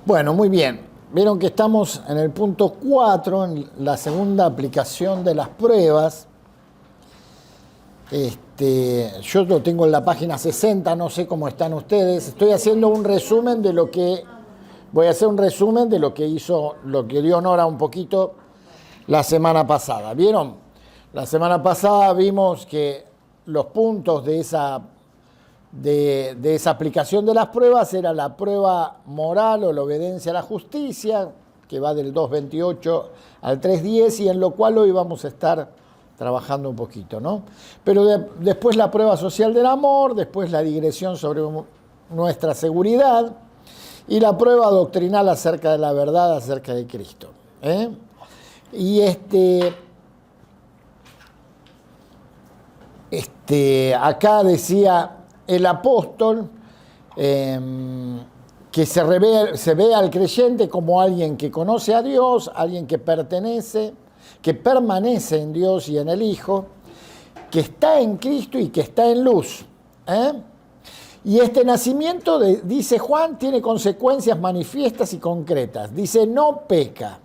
Bueno, muy bien. Vieron que estamos en el punto 4, en la segunda aplicación de las pruebas. Yo lo tengo en la página 60, no sé cómo están ustedes. Estoy haciendo un resumen de lo que... Voy a hacer un resumen de lo que hizo, lo que dio Nora un poquito la semana pasada. ¿Vieron? La semana pasada vimos que los puntos de esa aplicación de las pruebas era la prueba moral o la obediencia a la justicia, que va del 2.28 al 3.10, y en lo cual hoy vamos a estar trabajando un poquito, ¿no? Pero después la prueba social del amor, después la digresión sobre nuestra seguridad y la prueba doctrinal acerca de la verdad, acerca de Cristo. Y acá decía el apóstol que se ve al creyente como alguien que conoce a Dios, alguien que permanece en Dios y en el Hijo, que está en Cristo y que está en luz. Y este nacimiento, dice Juan, tiene consecuencias manifiestas y concretas. Dice, no peca,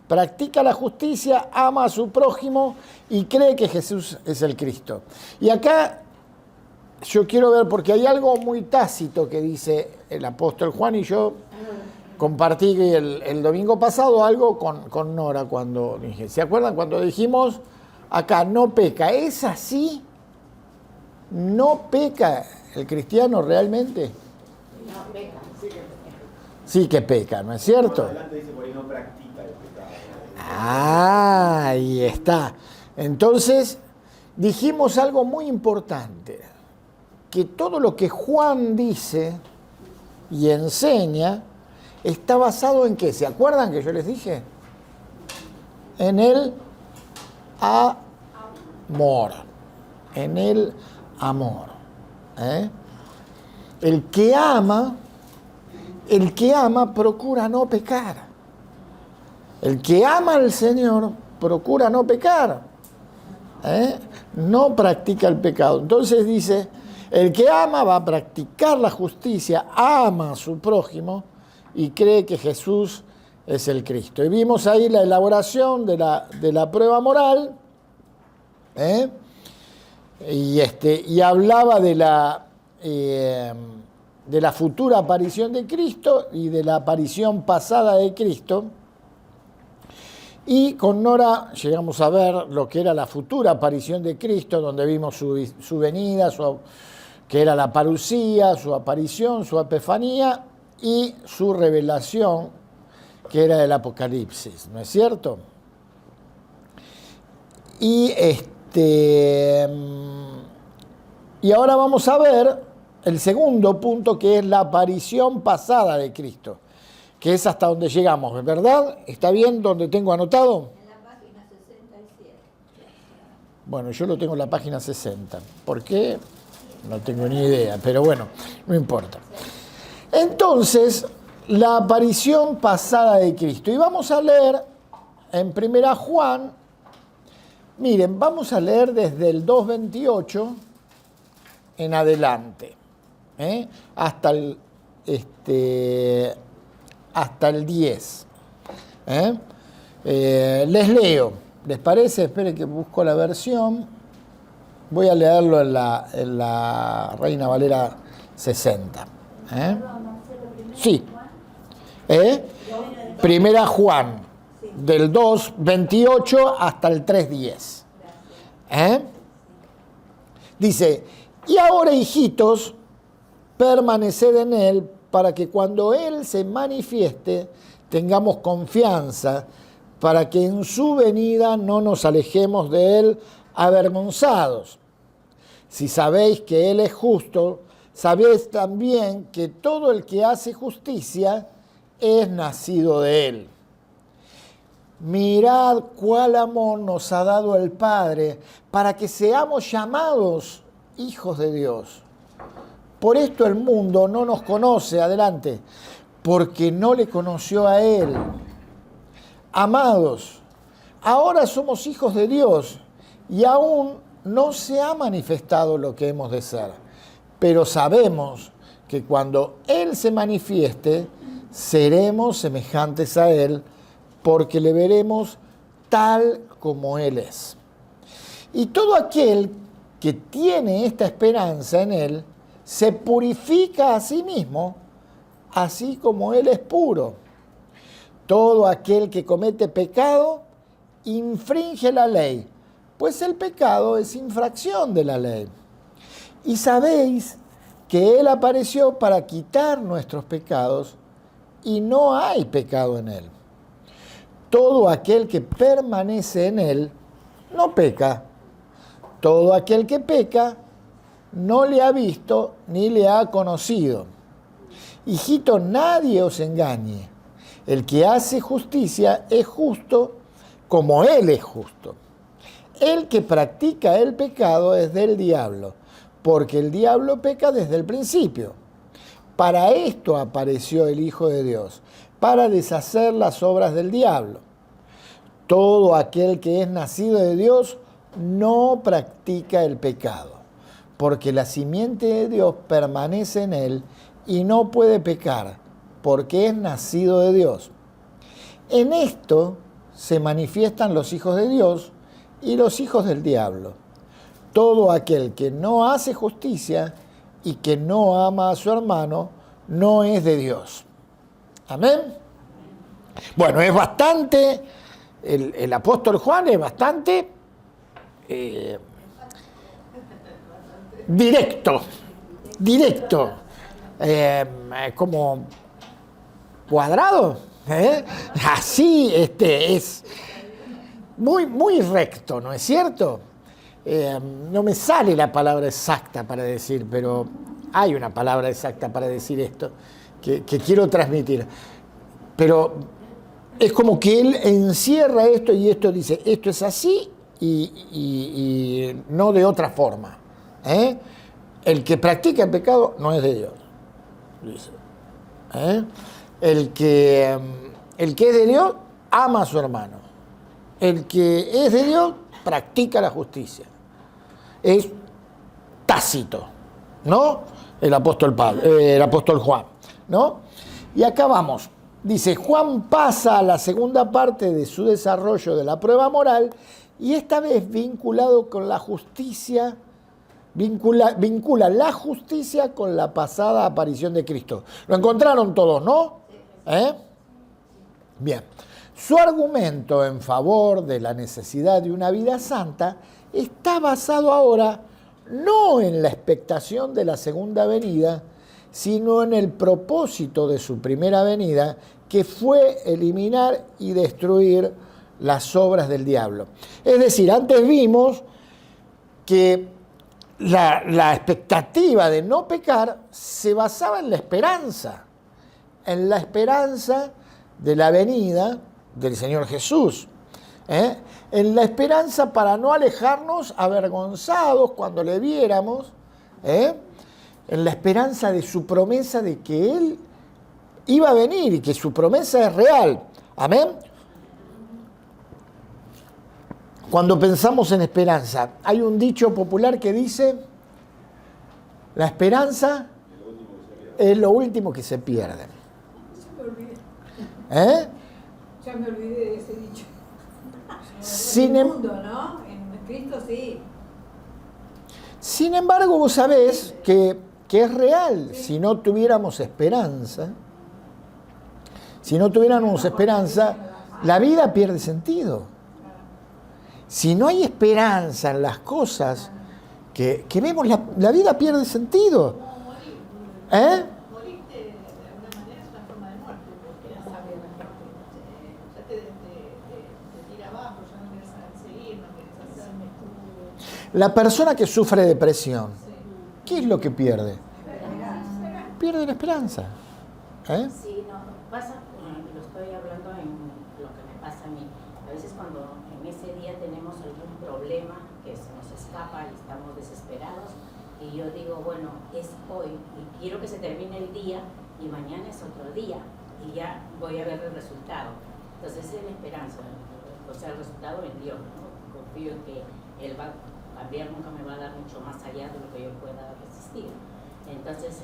practica la justicia, ama a su prójimo y cree que Jesús es el Cristo. Y acá yo quiero ver, porque hay algo muy tácito que dice el apóstol Juan, y yo compartí el domingo pasado algo con Nora cuando dije, ¿se acuerdan cuando dijimos acá no peca? ¿Es así? ¿No peca el cristiano realmente? No peca. Sí que peca, ¿no es cierto? Adelante dice por ahí no practica el pecado. Ah, ahí está. Entonces, dijimos algo muy importante, que todo lo que Juan dice y enseña está basado en ¿qué? ¿Se acuerdan que yo les dije? En el amor. En el amor. El que ama procura no pecar. El que ama al Señor procura no pecar. No practica el pecado. Entonces dice, el que ama va a practicar la justicia, ama a su prójimo y cree que Jesús es el Cristo. Y vimos ahí la elaboración de la prueba moral, y hablaba de la futura aparición de Cristo y de la aparición pasada de Cristo. Y con Nora llegamos a ver lo que era la futura aparición de Cristo, donde vimos su venida, que era la parusía, su aparición, su epifanía y su revelación, que era el Apocalipsis, ¿no es cierto? Y ahora vamos a ver el segundo punto, que es la aparición pasada de Cristo, que es hasta donde llegamos, ¿verdad? ¿Está bien donde tengo anotado? En la página 67. Bueno, yo lo tengo en la página 60. ¿Por qué? No tengo ni idea, pero bueno, no importa. Entonces, la aparición pasada de Cristo. Y vamos a leer en 1 Juan, miren, vamos a leer desde el 2.28 en adelante, hasta el 10. Les leo, ¿les parece? Esperen que busco la versión. Voy a leerlo en la Reina Valera 60. Sí. Primera Juan, del 2.28 hasta el 3.10. Dice, y ahora, hijitos, permaneced en Él, para que cuando Él se manifieste, tengamos confianza, para que en su venida no nos alejemos de Él avergonzados. Si sabéis que Él es justo, sabéis también que todo el que hace justicia es nacido de Él. Mirad cuál amor nos ha dado el Padre para que seamos llamados hijos de Dios. Por esto el mundo no nos conoce, adelante, porque no le conoció a Él. Amados, ahora somos hijos de Dios y aún no se ha manifestado lo que hemos de ser, pero sabemos que cuando Él se manifieste, seremos semejantes a Él, porque le veremos tal como Él es. Y todo aquel que tiene esta esperanza en Él, se purifica a sí mismo, así como Él es puro. Todo aquel que comete pecado, infringe la ley, pues el pecado es infracción de la ley. Y sabéis que Él apareció para quitar nuestros pecados, y no hay pecado en Él. Todo aquel que permanece en Él, no peca. Todo aquel que peca, no le ha visto ni le ha conocido. Hijito, nadie os engañe. El que hace justicia es justo como Él es justo. El que practica el pecado es del diablo, porque el diablo peca desde el principio. Para esto apareció el Hijo de Dios, para deshacer las obras del diablo. Todo aquel que es nacido de Dios no practica el pecado, porque la simiente de Dios permanece en él y no puede pecar, porque es nacido de Dios. En esto se manifiestan los hijos de Dios y los hijos del diablo. Todo aquel que no hace justicia y que no ama a su hermano no es de Dios. Amén. Bueno, es bastante, el apóstol Juan es bastante directo, como cuadrado, así es muy recto, ¿no es cierto? No me sale la palabra exacta para decir, pero hay una palabra exacta para decir esto que quiero transmitir. Pero es como que él encierra esto y esto dice, esto es así y no de otra forma. El que practica el pecado no es de Dios, dice. El que es de Dios ama a su hermano. El que es de Dios practica la justicia. Es Tácito, ¿no? El apóstol Juan, ¿no? Y acá vamos. Dice, Juan pasa a la segunda parte de su desarrollo de la prueba moral y esta vez vinculado con la justicia, vincula la justicia con la pasada aparición de Cristo. Lo encontraron todos, ¿no? Bien. Su argumento en favor de la necesidad de una vida santa está basado ahora no en la expectación de la segunda venida, sino en el propósito de su primera venida, que fue eliminar y destruir las obras del diablo. Es decir, antes vimos que la expectativa de no pecar se basaba en la esperanza de la venida del Señor Jesús, en la esperanza para no alejarnos avergonzados cuando le viéramos, en la esperanza de su promesa de que Él iba a venir y que su promesa es real. Amén. Cuando pensamos en esperanza, hay un dicho popular que dice, la esperanza es lo último que se pierde. Ya me olvidé de ese dicho. En el mundo, ¿no? En Cristo sí. Sin embargo, vos sabés que es real. Si no tuviéramos esperanza, la vida pierde sentido. Si no hay esperanza en las cosas que vemos, la vida pierde sentido. Morirte de alguna manera es una forma de muerte, porque ya sabes ya te tira abajo, ya no quieres seguir, no quieres hacer. La persona que sufre depresión, ¿qué es lo que pierde? Pierde la esperanza. Sí, no, pasa, lo estoy hablando en lo que me pasa a mí. A veces cuando en ese día tenemos algún problema que se nos escapa y estamos desesperados, y yo digo, bueno, es hoy y quiero que se termine el día y mañana es otro día y ya voy a ver el resultado. Entonces es la esperanza, o sea, el resultado en Dios, ¿no? Confío en que Él va a cambiar, nunca me va a dar mucho más allá de lo que yo pueda resistir. Entonces,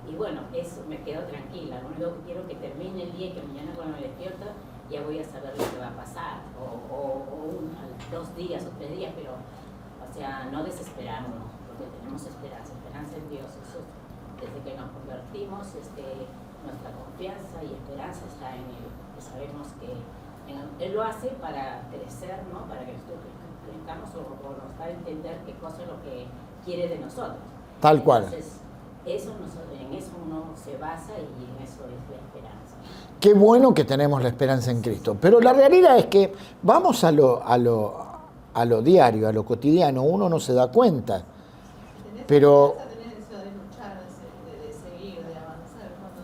y bueno, eso me quedo tranquila. Lo único que quiero es que termine el día y que mañana cuando me despierto ya voy a saber lo que va a pasar. A 2 días o 3 días, pero, o sea, no desesperarnos, porque tenemos esperanza en Dios. Eso, desde que nos convertimos, nuestra confianza y esperanza está en Él. Que sabemos que Él lo hace para crecer, ¿no? Para que nosotros crezcamos o nos da a entender qué cosa es lo que quiere de nosotros. Tal cual. Entonces, en eso uno se basa y en eso es la esperanza. Qué bueno que tenemos la esperanza en Cristo. Pero la realidad es que vamos a lo diario, a lo cotidiano, uno no se da cuenta. Pero Tenés eso de luchar, de seguir, de avanzar, cuando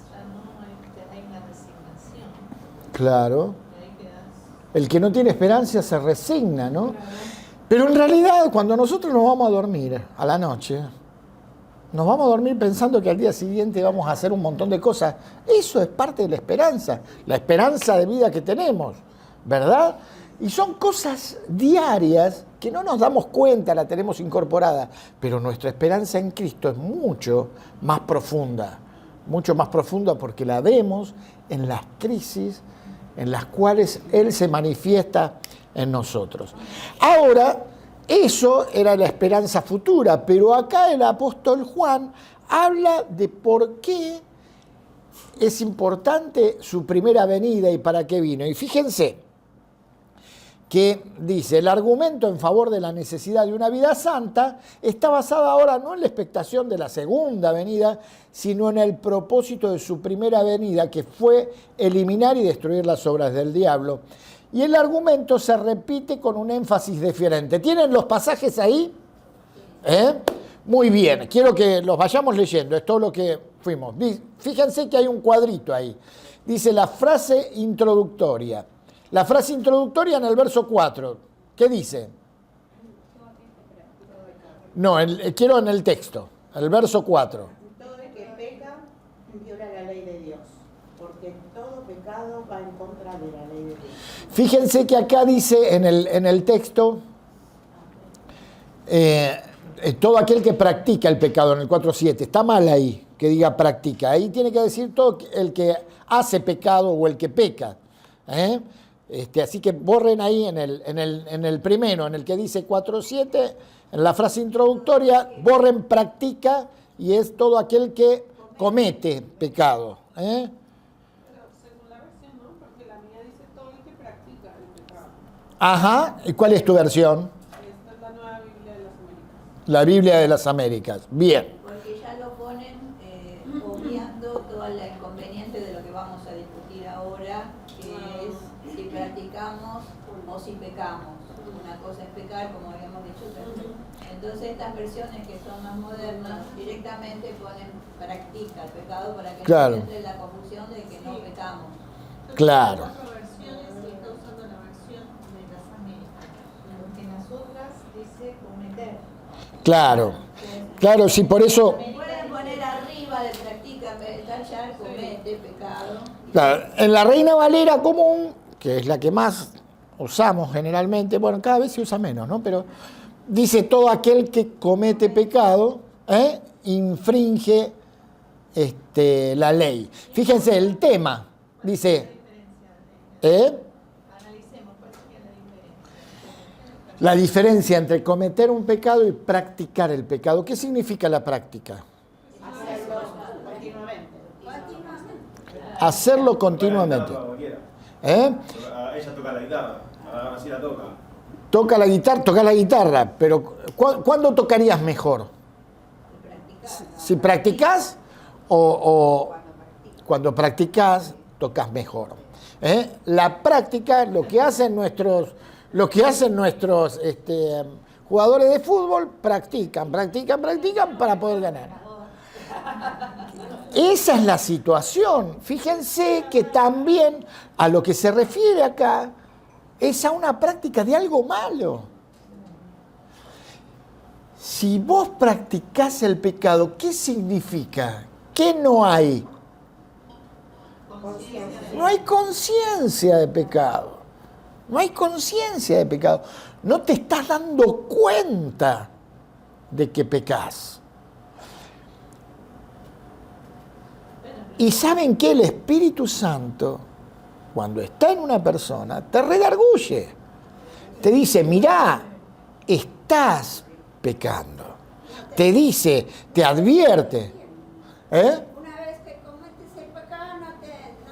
ya no hay una resignación. claro, Y ahí quedás. el que no tiene esperanza se resigna, ¿no? Pero en realidad, cuando nosotros nos vamos a dormir a la noche, nos vamos a dormir pensando que al día siguiente vamos a hacer un montón de cosas. Eso es parte de la esperanza de vida que tenemos, ¿verdad? Y son cosas diarias que no nos damos cuenta, la tenemos incorporada, pero nuestra esperanza en Cristo es mucho más profunda porque la vemos en las crisis en las cuales Él se manifiesta en nosotros. Ahora, eso era la esperanza futura, pero acá el apóstol Juan habla de por qué es importante su primera venida y para qué vino. Y fíjense que dice, el argumento en favor de la necesidad de una vida santa está basado ahora no en la expectación de la segunda venida, sino en el propósito de su primera venida, que fue eliminar y destruir las obras del diablo. Y el argumento se repite con un énfasis diferente. ¿Tienen los pasajes ahí? Muy bien, quiero que los vayamos leyendo, es todo lo que fuimos. Fíjense que hay un cuadrito ahí. Dice la frase introductoria. La frase introductoria en el verso 4. ¿Qué dice? No, quiero en el texto, el verso 4. Todo el que peca viola la ley de Dios, porque todo pecado va en contra de la ley de Dios. Fíjense que acá dice en el texto, todo aquel que practica el pecado, en el 4.7, está mal ahí que diga practica, ahí tiene que decir todo el que hace pecado o el que peca. Así que borren ahí en el primero, en el que dice 4.7, en la frase introductoria, borren practica y es todo aquel que comete pecado. Pero según la versión, ¿no? Porque la mía dice todo el que practica el pecado. Ajá, ¿y cuál es tu versión? Esta es la nueva Biblia de las Américas. La Biblia de las Américas. Bien. Porque ya lo ponen obviando todo el inconveniente de lo que vamos a discutir ahora, que es si practicamos o si pecamos. Una cosa es pecar, como habíamos dicho, entonces estas versiones que son más modernas directamente ponen practica el pecado para que Claro. no entre la confusión de que no pecamos. Claro. Cuatro versiones y está usando la versión de las Américas. Porque en las otras dice cometer. Claro. Claro, sí, por eso. Pueden poner arriba de practica, tallar, comete, pecado. Claro, en la Reina Valera común, que es la que más usamos generalmente, bueno, cada vez se usa menos, ¿no? Pero dice todo aquel que comete pecado, infringe la ley. Fíjense, el tema, dice, Analicemos cuál sería la diferencia. la diferencia entre cometer un pecado y practicar el pecado. ¿Qué significa la práctica? Hacerlo continuamente. Hacerlo continuamente. A ella toca la guitarra, ahora sí la toca. Toca la guitarra, pero ¿cuándo tocarías mejor? Si practicás o cuando practicás tocas mejor. La práctica, lo que hacen nuestros jugadores de fútbol, practican para poder ganar. Esa es la situación. Fíjense que también a lo que se refiere acá es a una práctica de algo malo. Si vos practicás el pecado, ¿qué significa? ¿Qué no hay? No hay conciencia de pecado. No hay conciencia de pecado. No te estás dando cuenta de que pecás. Y saben que el Espíritu Santo, cuando está en una persona, te redarguye. Te dice, mirá, estás pecando. Te dice, te advierte. Una vez que cometes el pecado no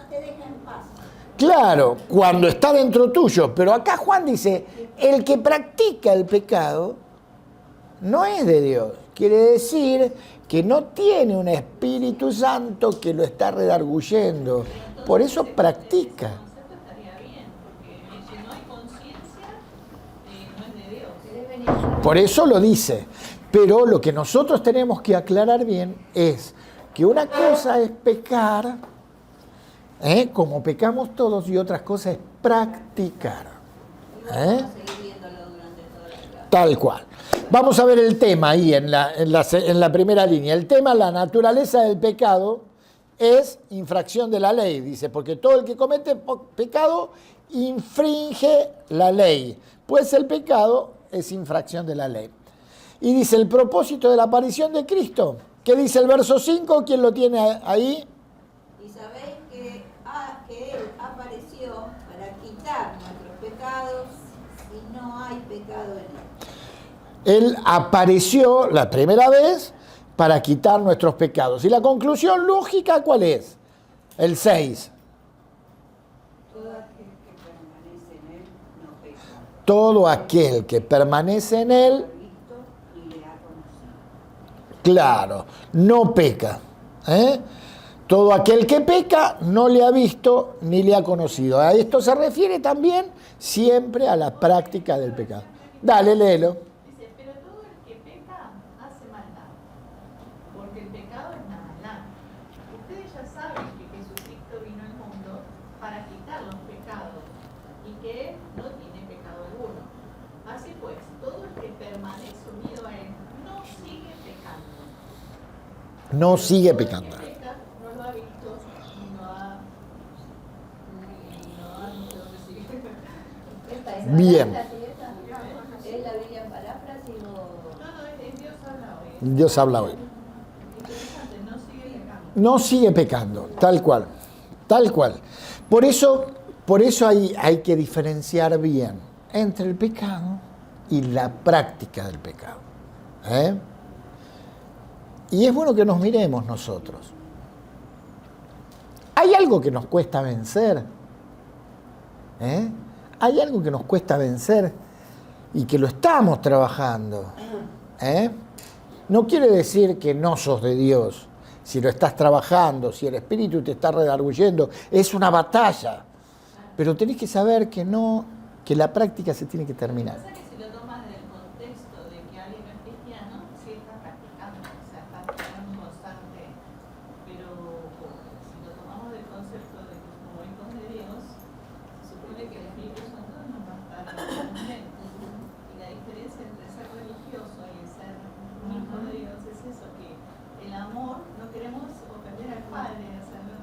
te deja en paz. Claro, cuando está dentro tuyo. Pero acá Juan dice, el que practica el pecado no es de Dios. Quiere decir que no tiene un Espíritu Santo que lo está redarguyendo. Por eso practica. El concepto estaría bien, porque si no hay conciencia, no es de Dios. Por eso lo dice. Pero lo que nosotros tenemos que aclarar bien es que una cosa es pecar, como pecamos todos, y otra cosa es practicar. Vamos a seguir viéndolo durante toda la clase. Tal cual. Vamos a ver el tema ahí en la primera línea. El tema, la naturaleza del pecado, es infracción de la ley. Dice, porque todo el que comete pecado infringe la ley. Pues el pecado es infracción de la ley. Y dice, el propósito de la aparición de Cristo. ¿Qué dice el verso 5? ¿Quién lo tiene ahí? Y sabéis que Él apareció para quitar nuestros pecados y no hay pecado en Él. Él apareció la primera vez para quitar nuestros pecados. ¿Y la conclusión lógica cuál es? El 6. Todo aquel que permanece en él no Todo aquel que permanece en él, peca. Visto ni le ha conocido. claro, no peca. Todo aquel que peca no le ha visto ni le ha conocido. A esto se refiere también siempre a la práctica del pecado. Dale, léelo. Dice, pero todo el que peca hace maldad, porque el pecado es la maldad. Ustedes ya saben que Jesucristo vino al mundo para quitar los pecados y que Él no tiene pecado alguno. Así pues, todo el que permanece unido a Él no sigue pecando. No sigue Todo el que pecando. peca no lo ha visto y no sé dónde sigue. ¿Esta es Bien. paráfrasis esta? ¿Es la Biblia en paráfrasis o...? No, es Dios habla hoy. Dios habla hoy. Interesante, no sigue pecando. No sigue pecando, tal cual. Tal cual. Por eso hay que diferenciar bien entre el pecado y la práctica del pecado. Y es bueno que nos miremos nosotros. ¿Hay algo que nos cuesta vencer? ¿Hay algo que nos cuesta vencer y que lo estamos trabajando? No quiere decir que no sos de Dios. Si lo estás trabajando, si el Espíritu te está redarguyendo, es una batalla. Pero tenés que saber que la práctica se tiene que terminar. Pasa que si lo tomas del contexto de que alguien no es cristiano, sí está practicando, o sea, está practicando constante. Pero si lo tomamos del concepto de que como hijos de Dios, se supone que el Espíritu Santo nos va a estar en todo momento. Y la diferencia entre ser religioso y ser un hijo de Dios es eso, que el amor no queremos ofender al Padre, o sea, no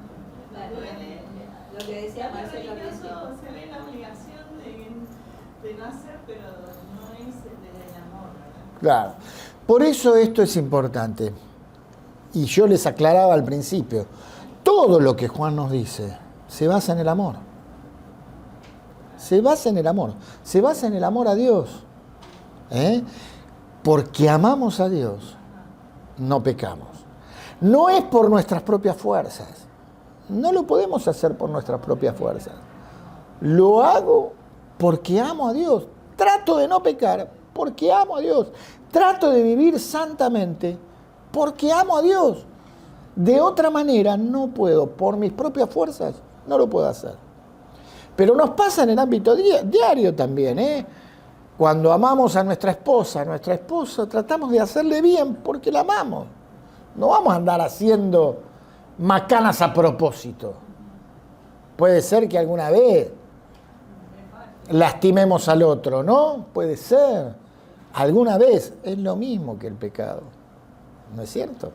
duele. Lo que decía El Marcelo al religioso principio. se ve la obligación de no hacer, pero no es desde el amor, ¿verdad? Claro. Por eso esto es importante. Y yo les aclaraba al principio, todo lo que Juan nos dice se basa en el amor. Se basa en el amor. Se basa en el amor a Dios. Porque amamos a Dios, no pecamos. No es por nuestras propias fuerzas. No lo podemos hacer por nuestras propias fuerzas. Lo hago porque amo a Dios. Trato de no pecar porque amo a Dios. Trato de vivir santamente porque amo a Dios. De otra manera no puedo, por mis propias fuerzas, no lo puedo hacer. Pero nos pasa en el ámbito diario también, Cuando amamos a nuestra esposa, tratamos de hacerle bien porque la amamos. No vamos a andar haciendo macanas a propósito. Puede ser que alguna vez lastimemos al otro, ¿no? Puede ser. Alguna vez es lo mismo que el pecado. ¿No es cierto?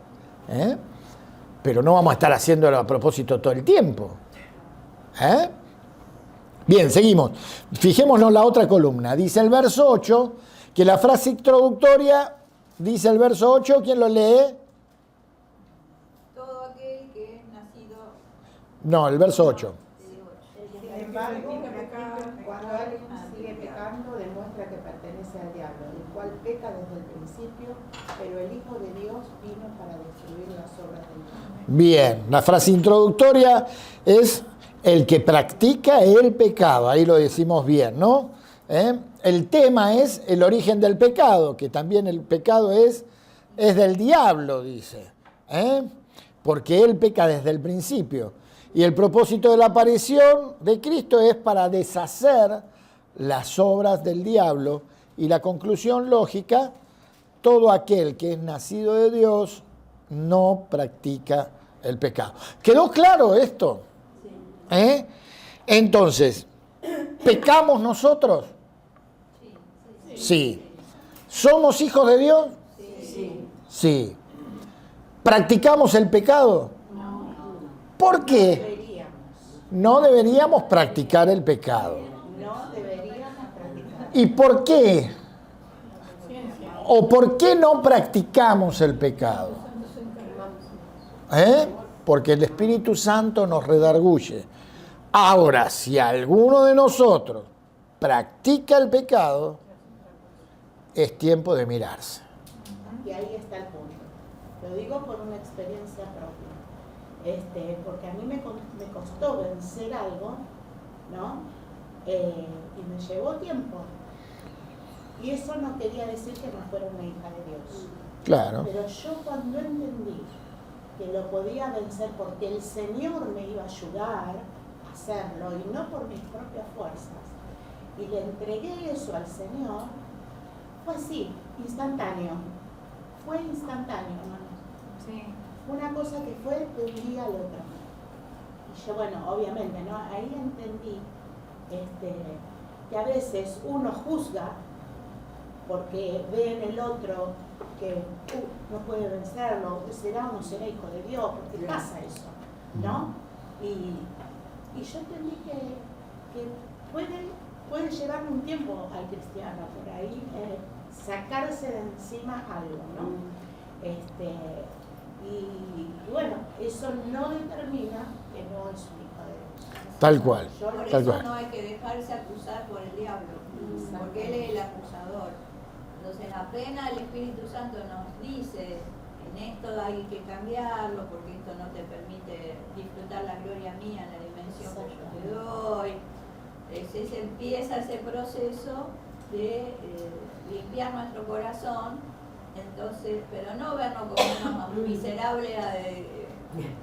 Pero no vamos a estar haciéndolo a propósito todo el tiempo. Bien, seguimos. Fijémonos la otra columna. Dice el verso 8, que la frase introductoria, dice el verso 8, ¿quién lo lee? Todo aquel que es nacido No, el verso 8. Sin embargo, cuando alguien sigue pecando, demuestra que pertenece al diablo, el cual peca desde el principio, pero el Hijo de Dios vino para destruir las obras del diablo. Bien, la frase introductoria es el que practica el pecado, ahí lo decimos bien, ¿no? El tema es el origen del pecado, que también el pecado es del diablo, dice, porque él peca desde el principio. Y el propósito de la aparición de Cristo es para deshacer las obras del diablo. Y la conclusión lógica, todo aquel que es nacido de Dios no practica el pecado. ¿Quedó claro esto? Entonces, ¿pecamos nosotros? Sí. ¿Somos hijos de Dios? Sí. ¿Practicamos el pecado? ¿Por qué? No deberíamos practicar el pecado. No deberíamos practicar. ¿Y por qué? ¿O por qué no practicamos el pecado? Porque el Espíritu Santo nos redarguye. Ahora, si alguno de nosotros practica el pecado, es tiempo de mirarse. Y ahí está el punto. Lo digo por una experiencia propia. Porque a mí me costó vencer algo, ¿no? Y me llevó tiempo. Y eso no quería decir que no fuera una hija de Dios. Claro. Pero yo cuando entendí que lo podía vencer porque el Señor me iba a ayudar a hacerlo y no por mis propias fuerzas, y le entregué eso al Señor, fue así, instantáneo. Fue instantáneo, hermano. Sí. Una cosa que fue de un día al otro. Y yo, bueno, obviamente, ¿no? Ahí entendí que a veces uno juzga porque ve en el otro que no puede vencerlo, será o no será hijo de Dios, porque pasa eso, ¿no? Y yo entendí que puede llevarme un tiempo al cristiano por ahí, sacarse de encima algo, ¿no? Y bueno, eso no determina que no es un hijo de Dios. Tal cual. Yo Por Tal eso cual. no hay que dejarse acusar por el diablo, porque él es el acusador. Entonces apenas el Espíritu Santo nos dice, en esto hay que cambiarlo, porque esto no te permite disfrutar la gloria mía en la dimensión que yo te doy. Se empieza ese proceso de limpiar nuestro corazón. Entonces, pero no vernos como unos miserables,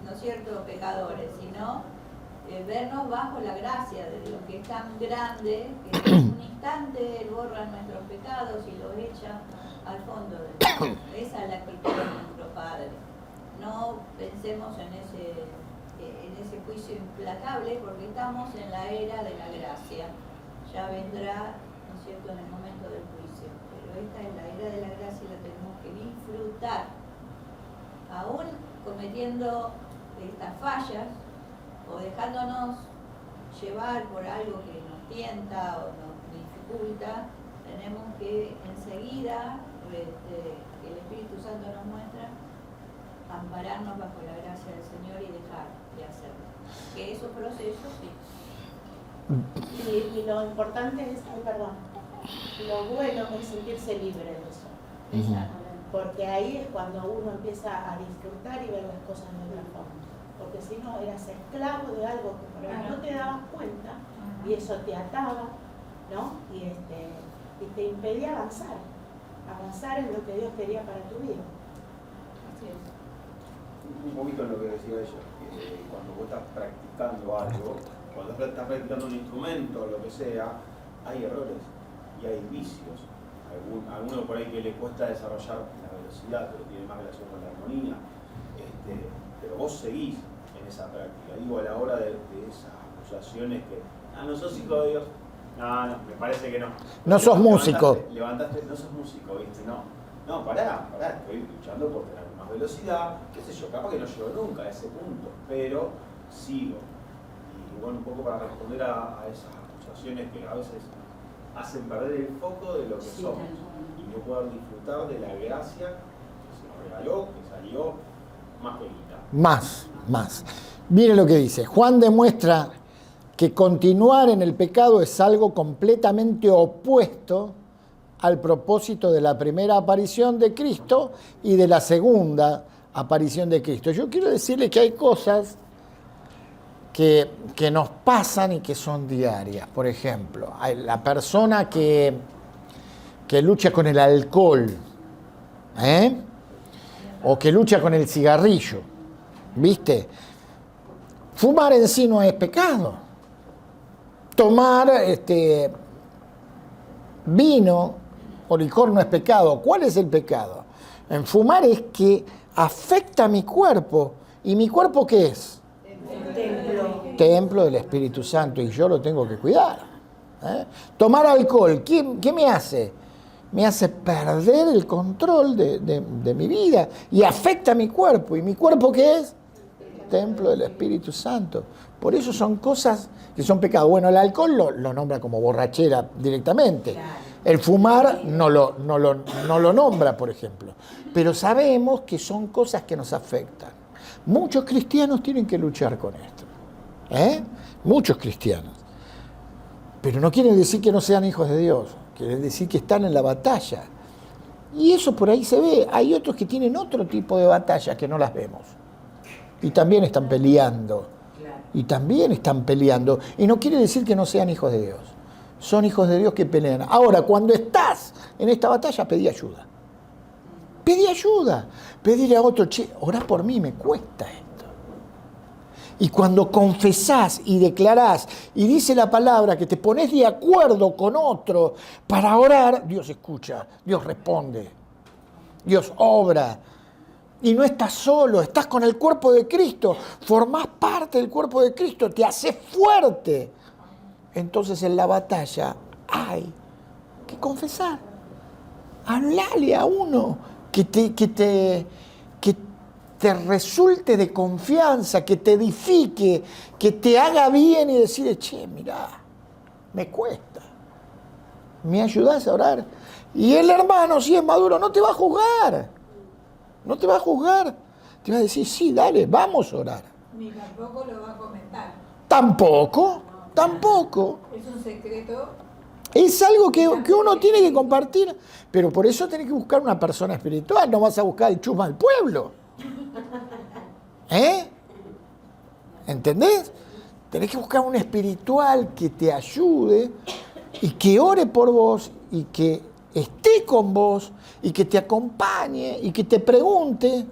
¿no es cierto?, pecadores, sino vernos bajo la gracia de Dios, que es tan grande que en un instante Él borra nuestros pecados y los echa al fondo del mar. Esa es la actitud de nuestro Padre. No pensemos en ese juicio implacable, porque estamos en la era de la gracia. Ya vendrá, ¿no es cierto?, en el momento del juicio. Pero esta es la era de la gracia y la tenemos que disfrutar. Aún cometiendo estas fallas o dejándonos llevar por algo que nos tienta o nos dificulta, tenemos que enseguida, que el Espíritu Santo nos muestra, ampararnos bajo la gracia del Señor y dejar de hacerlo. Que esos procesos sí. Y lo importante es, lo bueno es sentirse libre de eso. Porque ahí es cuando uno empieza a disfrutar y ver las cosas de otra forma. Porque si no, eras esclavo de algo que por ahí no te dabas cuenta y eso te ataba, ¿no? Y te impedía avanzar en lo que Dios quería para tu vida. Así es. Un poquito en lo que decía ella, que cuando vos estás practicando algo, cuando estás practicando un instrumento o lo que sea, hay errores y hay vicios. Alguno por ahí que le cuesta desarrollar la velocidad, pero tiene más relación con la armonía, pero vos seguís en esa práctica. Digo, a la hora de esas acusaciones que, no sos hijo de Dios, no, me parece que no. No sos músico. Levantaste, no sos músico, ¿viste? No, pará, estoy luchando por tener más velocidad, qué sé yo, capaz que no llego nunca a ese punto, pero sigo. Y bueno, un poco para responder a esas acusaciones que a veces hacen perder el foco de lo que somos y no poder disfrutar de la gracia que se nos regaló, que salió más pequeñita. Más. Mire lo que dice. Juan demuestra que continuar en el pecado es algo completamente opuesto al propósito de la primera aparición de Cristo y de la segunda aparición de Cristo. Yo quiero decirle que hay cosas que nos pasan y que son diarias. Por ejemplo, hay la persona que lucha con el alcohol, o que lucha con el cigarrillo, ¿viste? Fumar en sí no es pecado. Tomar vino o licor no es pecado. ¿Cuál es el pecado? En fumar es que afecta a mi cuerpo. ¿Y mi cuerpo qué es? Templo del Espíritu Santo, y yo lo tengo que cuidar. Tomar alcohol, ¿qué me hace? Me hace perder el control de mi vida y afecta a mi cuerpo. ¿Y mi cuerpo qué es? Templo del Espíritu Santo. Por eso son cosas que son pecados. Bueno, el alcohol lo nombra como borrachera directamente. El fumar no lo nombra, por ejemplo. Pero sabemos que son cosas que nos afectan. Muchos cristianos tienen que luchar con esto. Muchos cristianos. Pero no quiere decir que no sean hijos de Dios. Quiere decir que están en la batalla. Y eso por ahí se ve. Hay otros que tienen otro tipo de batallas que no las vemos. Y también están peleando. Y también están peleando. Y no quiere decir que no sean hijos de Dios. Son hijos de Dios que pelean. Ahora, cuando estás en esta batalla, pedí ayuda. Pedí ayuda. Pedirle a otro, che, orá por mí, me cuesta esto. Y cuando confesás y declarás y dice la palabra que te pones de acuerdo con otro para orar, Dios escucha, Dios responde, Dios obra. Y no estás solo, estás con el cuerpo de Cristo, formás parte del cuerpo de Cristo, te haces fuerte. Entonces en la batalla hay que confesar. Hablale a uno que te resulte de confianza, que te edifique, que te haga bien y decirle, che, mirá, me cuesta. ¿Me ayudás a orar? Y el hermano, si es maduro, no te va a juzgar. No te va a juzgar. Te va a decir, sí, dale, vamos a orar. Ni tampoco lo va a comentar. Tampoco. Es un secreto. Es algo que uno tiene que compartir, pero por eso tenés que buscar una persona espiritual, no vas a buscar el chusma del pueblo. ¿Entendés? Tenés que buscar un espiritual que te ayude y que ore por vos y que esté con vos y que te acompañe y que te pregunte,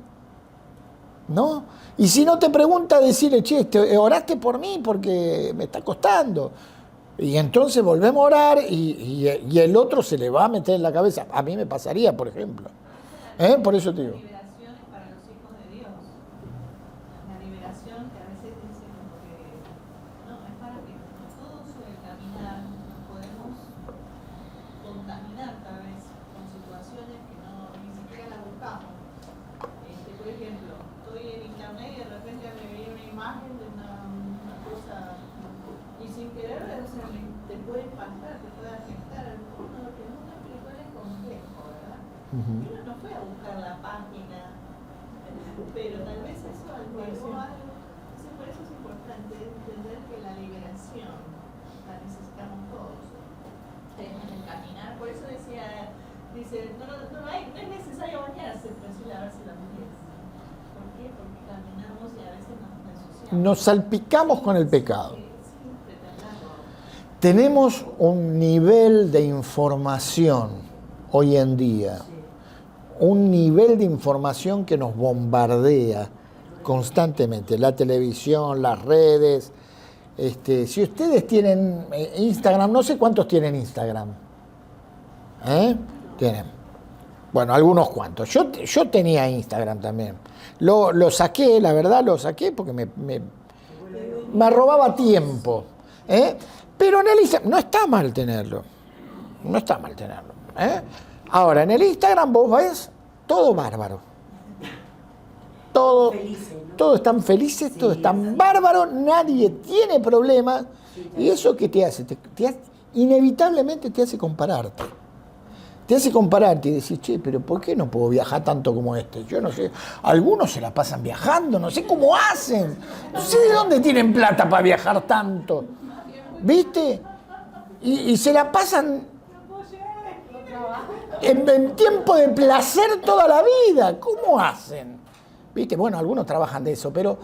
¿no? Y si no te pregunta, decirle, che, oraste por mí porque me está costando. Y entonces volvemos a orar y el otro se le va a meter en la cabeza. A mí me pasaría, por ejemplo. Por eso te digo. Liberación es para los hijos de Dios. La liberación que a veces dicen como que no, es para que todos el caminar nos podemos contaminar tal vez con situaciones que ni siquiera las buscamos. Por ejemplo, estoy en internet y de repente me viene una imagen de una cosa y sin querer, o sea, te puede impactar, te puede afectar. Uno que el mundo espiritual es complejo, ¿verdad? Y uno no fue a buscar la página, pero tal vez eso alteró algo. Entonces, por eso es importante entender que la liberación la necesitamos todos. Tenemos que caminar, por eso dice, no es necesario bañarse, pero sí lavarse las pies. ¿Por qué? Porque caminamos y a veces nos ensuciamos. Nos salpicamos con el pecado. Tenemos un nivel de información hoy en día, un nivel de información que nos bombardea constantemente, la televisión, las redes. Si ustedes tienen Instagram, no sé cuántos tienen Instagram. Tienen. Bueno, algunos cuantos. Yo tenía Instagram también. Lo saqué, la verdad, lo saqué porque me robaba tiempo. Pero en el Instagram no está mal tenerlo. No está mal tenerlo. Ahora, en el Instagram vos ves todo bárbaro. Todos están felices, todos están bárbaros, nadie tiene problemas. ¿Y eso qué te hace? Inevitablemente te hace compararte. te hace compararte y decís, che, pero ¿por qué no puedo viajar tanto como este? Yo no sé, algunos se la pasan viajando, no sé cómo hacen, no sé de dónde tienen plata para viajar tanto, ¿viste? Y se la pasan en tiempo de placer toda la vida, ¿cómo hacen? ¿Viste? Bueno, algunos trabajan de eso, pero...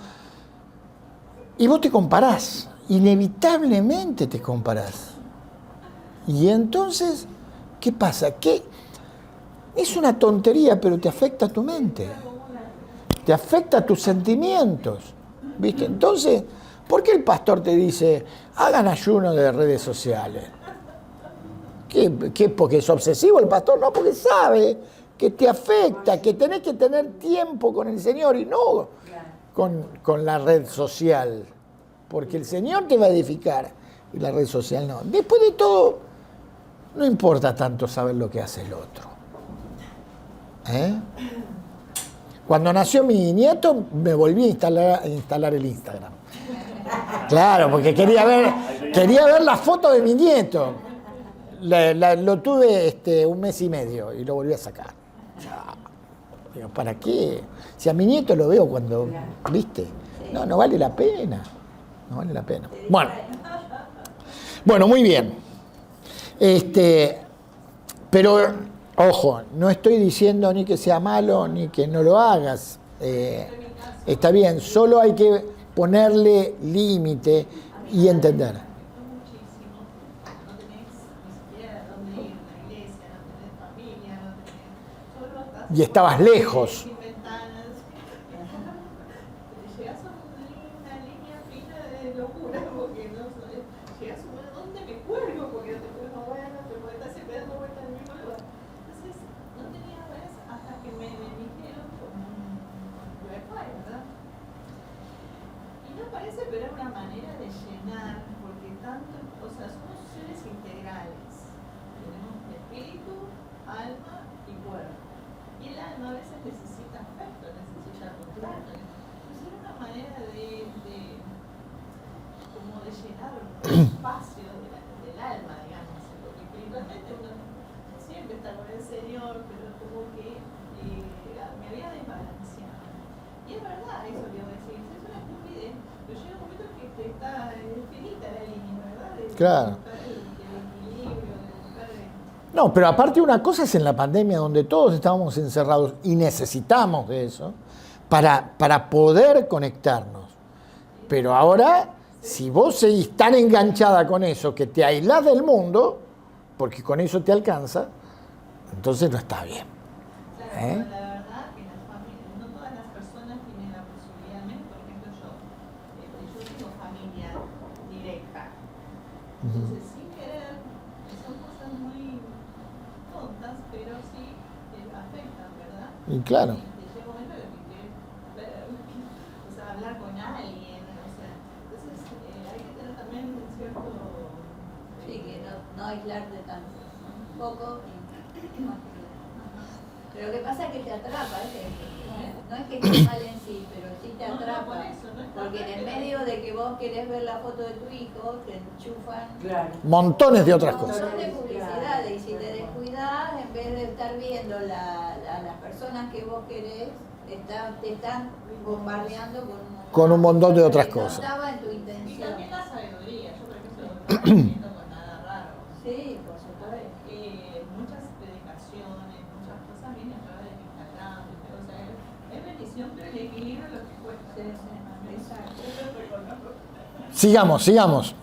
Y vos te comparás, inevitablemente te comparás. Y entonces, ¿qué pasa? Que es una tontería, pero te afecta a tu mente, te afecta a tus sentimientos, ¿viste? Entonces, ¿por qué el pastor te dice, hagan ayuno de redes sociales? ¿Qué? ¿Porque es obsesivo el pastor? No, porque sabe que te afecta, que tenés que tener tiempo con el Señor y no con la red social. Porque el Señor te va a edificar y la red social no. Después de todo, no importa tanto saber lo que hace el otro. Cuando nació mi nieto, me volví a instalar el Instagram. Claro, porque quería ver la foto de mi nieto. Lo tuve un mes y medio y lo volví a sacar. Digo, ¿para qué? Si a mi nieto lo veo cuando, ¿viste? No vale la pena. No vale la pena. Bueno, muy bien. Pero, ojo, no estoy diciendo ni que sea malo ni que no lo hagas. Está bien, solo hay que ponerle límite y entender. Muchísimo. No tenés ni siquiera dónde ir, la iglesia, no tenés familia, no tenés... Solo estás... Y estabas lejos. Sin ventanas. Llegás a una línea fina de locura, porque no sabes... Llegás a una... ¿Dónde me cuelgo? Porque no te puedes mover, no te puedes estar siempre dando vueltas en el mismo lugar. Entonces, no tenía redes hasta que me dijeron con Wi-Fi, ¿verdad? Y no parece, pero era una manera de llenar, porque tanto, o sea, somos seres integrales. Tenemos espíritu, alma y cuerpo. Y el alma a veces necesita afecto, necesita contacto. Entonces era una manera como de llenar un espacio del alma, digamos. Porque espiritualmente uno siempre está con el Señor, pero como que me había desbalanceado. Y es verdad eso que vos decís, es una estupidez, pero llega un momento que está finita la línea, ¿verdad? Claro. De buscar el equilibrio, de buscar No, pero aparte una cosa es en la pandemia donde todos estábamos encerrados y necesitamos de eso para poder conectarnos. Pero ahora, si vos seguís tan enganchada con eso que te aislás del mundo, porque con eso te alcanza, entonces no está bien. Claro, la verdad que las familias, no todas las personas tienen la posibilidad, por ejemplo yo tengo familia directa, entonces sin querer, son cosas muy tontas, pero sí afectan, ¿verdad? Y claro. Y llega un momento en el que o sea, hablar con alguien, o sea, entonces hay que tener también cierto... Sí, que no aislarte tanto, ¿no? Un poco y más que nada. Pero lo que pasa es que te atrapa, no es que esté mal en sí, pero sí te atrapa. por eso, no está Porque en el medio de que vos querés ver la foto de tu hijo, te enchufan Montones de otras un cosas. montón de publicidades. Y si te descuidás, en vez de estar viendo las personas que vos querés, te están bombardeando Con un montón de otras que cosas. No estaba en tu Y intención. también la sabiduría, yo por ejemplo no estoy haciendo con nada raro. Sí, por supuesto. Muchas predicaciones, muchas cosas vienen a través de Instagram, o sea, es bendición, pero el equilibrio es lo que cuesta. Sí, exacto. Sigamos.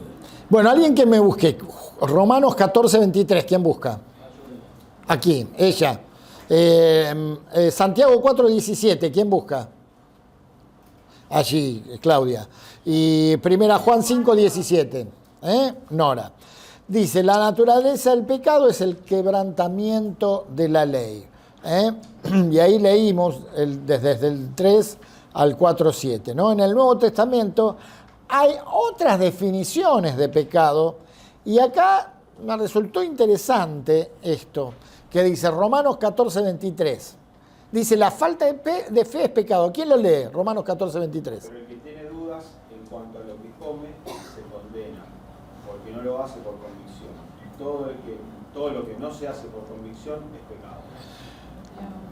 Bueno, alguien que me busque. Romanos 14:23, ¿quién busca? Aquí, ella. Santiago 4:17, ¿quién busca? Allí, Claudia. Y 1 Juan 5:17, Nora. Dice, la naturaleza del pecado es el quebrantamiento de la ley. Y ahí leímos desde el 3 al 4:7, ¿no? En el Nuevo Testamento hay otras definiciones de pecado y acá me resultó interesante esto, que dice Romanos 14:23. Dice, la falta de fe es pecado. ¿Quién lo lee? Romanos 14:23. Pero el que tiene dudas en cuanto a lo que come se condena, porque no lo hace por convicción, todo lo que no se hace por convicción es pecado.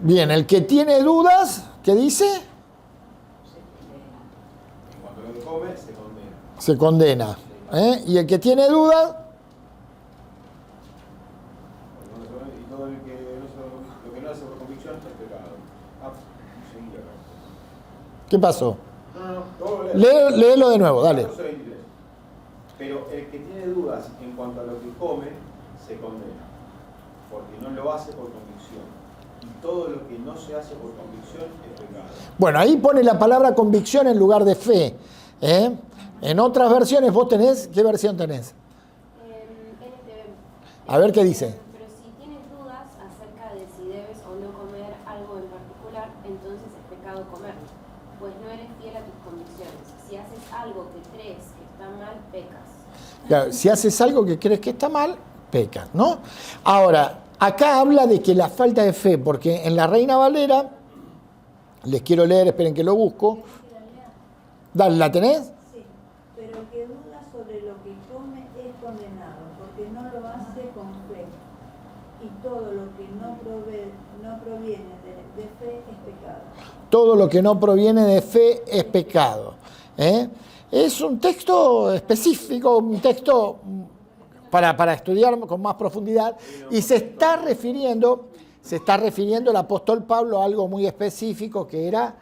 Bien, el que tiene dudas, ¿qué dice? En cuanto a lo que come, se condena. Se condena. Y el que tiene dudas, Y todo lo que no hace por convicción es pecado. Seguí acá. ¿qué pasó? No, todo lo leo. Léelo de nuevo, dale. 14:23. Pero el que tiene dudas en cuanto a lo que come, se condena, porque no lo hace por convicción. Y todo lo que no se hace por convicción es pecado. Bueno, ahí pone la palabra convicción en lugar de fe. En otras versiones, ¿vos tenés? ¿Qué versión tenés? NTV. A ver qué dice. Pero si tienes dudas acerca de si debes o no comer algo en particular, entonces es pecado comerlo, pues no eres fiel a tus convicciones. Si haces algo que crees que está mal, pecas. Claro, si haces algo que crees que está mal, pecas, ¿no? Ahora, acá habla de que la falta de fe, porque en la Reina Valera, les quiero leer, esperen que lo busco. Dale, ¿la tenés? Sí, pero el que duda sobre lo que come es condenado, porque no lo hace con fe. Y todo lo que no proviene de fe es pecado. Todo lo que no proviene de fe es pecado. Es un texto específico, un texto para estudiar con más profundidad, y se está refiriendo el apóstol Pablo a algo muy específico que era,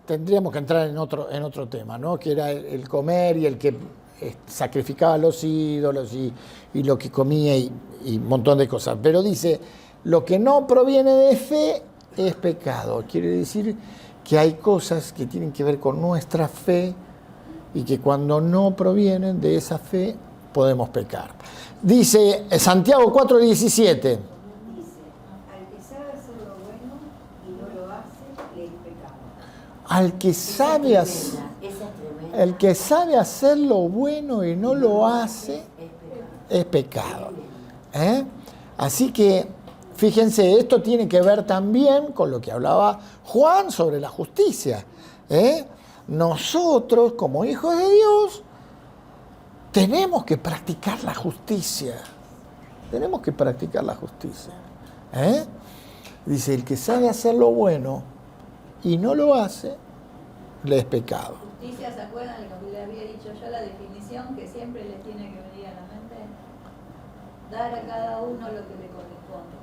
tendríamos que entrar en otro tema, ¿no? Que era el comer y el que sacrificaba a los ídolos y lo que comía y un montón de cosas. Pero dice, lo que no proviene de fe es pecado. Quiere decir que hay cosas que tienen que ver con nuestra fe y que cuando no provienen de esa fe podemos pecar. Dice Santiago 4:17. Dice, al que sabe hacer lo bueno y no lo hace, le es pecado. Al que sabe hacer, Esa es tremenda. el que sabe hacer lo bueno y no lo hace es pecado. Así que, fíjense, esto tiene que ver también con lo que hablaba Juan sobre la justicia. Nosotros, como hijos de Dios, tenemos que practicar la justicia. Tenemos que practicar la justicia. Dice, el que sabe hacer lo bueno y no lo hace, le es pecado. Justicia, ¿se acuerdan de lo que le había dicho yo? La definición que siempre les tiene que venir a la mente. Dar a cada uno lo que le corresponde.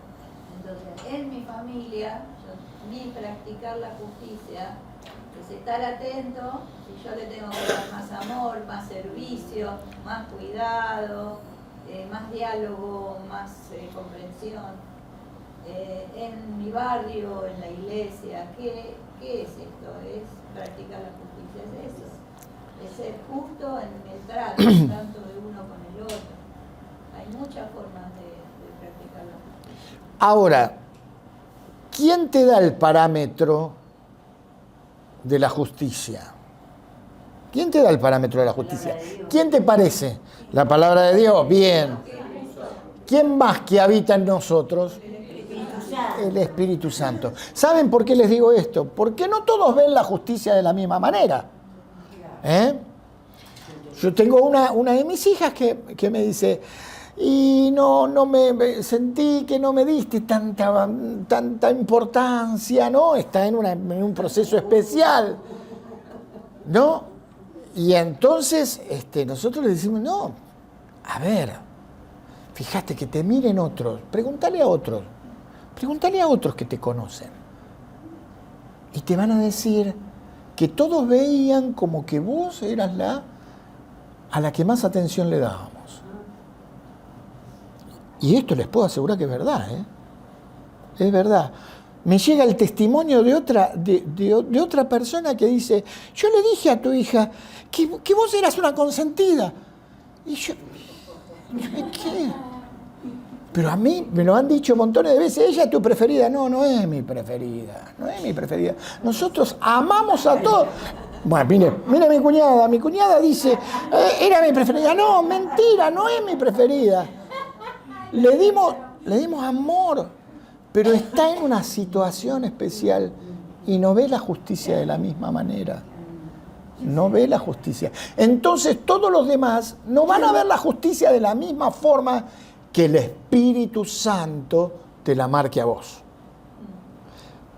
Entonces, en mi familia, mi practicar la justicia es estar atento, si yo le tengo que dar más amor, más servicio, más cuidado, más diálogo, más comprensión. En mi barrio, en la iglesia, ¿qué es esto? Es practicar la justicia, es eso. Es ser justo en el trato, tanto de uno con el otro. Hay muchas formas de practicar la justicia. Ahora, ¿quién te da el parámetro de la justicia? ¿Quién te da el parámetro de la justicia? ¿Quién te parece? La palabra de Dios. Bien. ¿Quién más que habita en nosotros? El Espíritu Santo. ¿Saben por qué les digo esto? Porque no todos ven la justicia de la misma manera. Yo tengo una de mis hijas que me dice, y no me sentí que no me diste tanta importancia, ¿no? Está en un proceso especial, ¿no? Y entonces nosotros le decimos, no, a ver, fíjate que te miren otros, pregúntale a otros que te conocen. Y te van a decir que todos veían como que vos eras a la que más atención le dábamos. Y esto les puedo asegurar que es verdad, es verdad. Me llega el testimonio de otra persona que dice, yo le dije a tu hija que vos eras una consentida. Y yo, ¿qué? Pero a mí me lo han dicho montones de veces, ella es tu preferida. No es mi preferida, no es mi preferida. Nosotros amamos a todos. Bueno, mire mi cuñada dice, era mi preferida. No, mentira, no es mi preferida. Le dimos amor, pero está en una situación especial y no ve la justicia de la misma manera. No ve la justicia. Entonces todos los demás no van a ver la justicia de la misma forma que el Espíritu Santo te la marque a vos.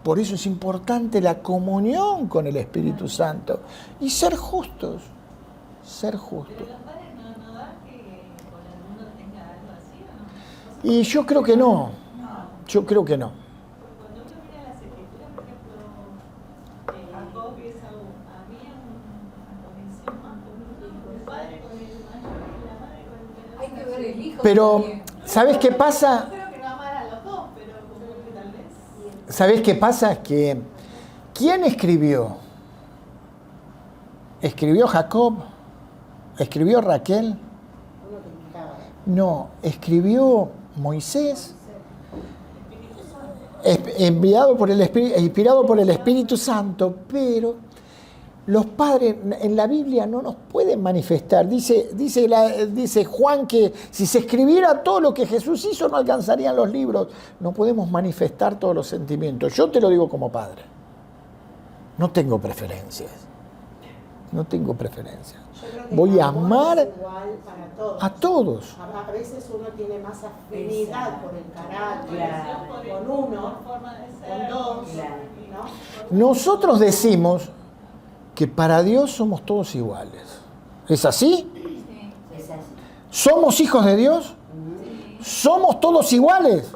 Por eso es importante la comunión con el Espíritu Santo y ser justos, ser justos. Pero los padres no da que con alguno tenga algo así, ¿o no? Y yo creo que no, yo creo que no. Cuando uno mira las escrituras, por ejemplo, Jacob y Esaú, había una conexión más con el padre con el mayor y la madre con el menor. Hay que ver el hijo. Pero, también. ¿sabes qué pasa? Yo creo que no amara a los dos, pero como que tal vez. ¿Sabes qué pasa? Es que, ¿quién escribió? ¿Escribió Jacob? ¿Escribió Raquel? Uno que indicaba. No, escribió Moisés, inspirado por el Espíritu Santo, pero los padres en la Biblia no nos pueden manifestar. Dice Juan que si se escribiera todo lo que Jesús hizo no alcanzarían los libros. No podemos manifestar todos los sentimientos. Yo te lo digo como padre. No tengo preferencias. No tengo preferencias. Yo creo que Voy el a amor amar es igual para todos. a todos. A veces uno tiene más afinidad por el carácter, Claro. con uno, Forma de con ser. dos, Claro. ¿no? Nosotros decimos que para Dios somos todos iguales. ¿Es así? Sí. Es así. ¿Somos hijos de Dios? ¿Somos todos iguales?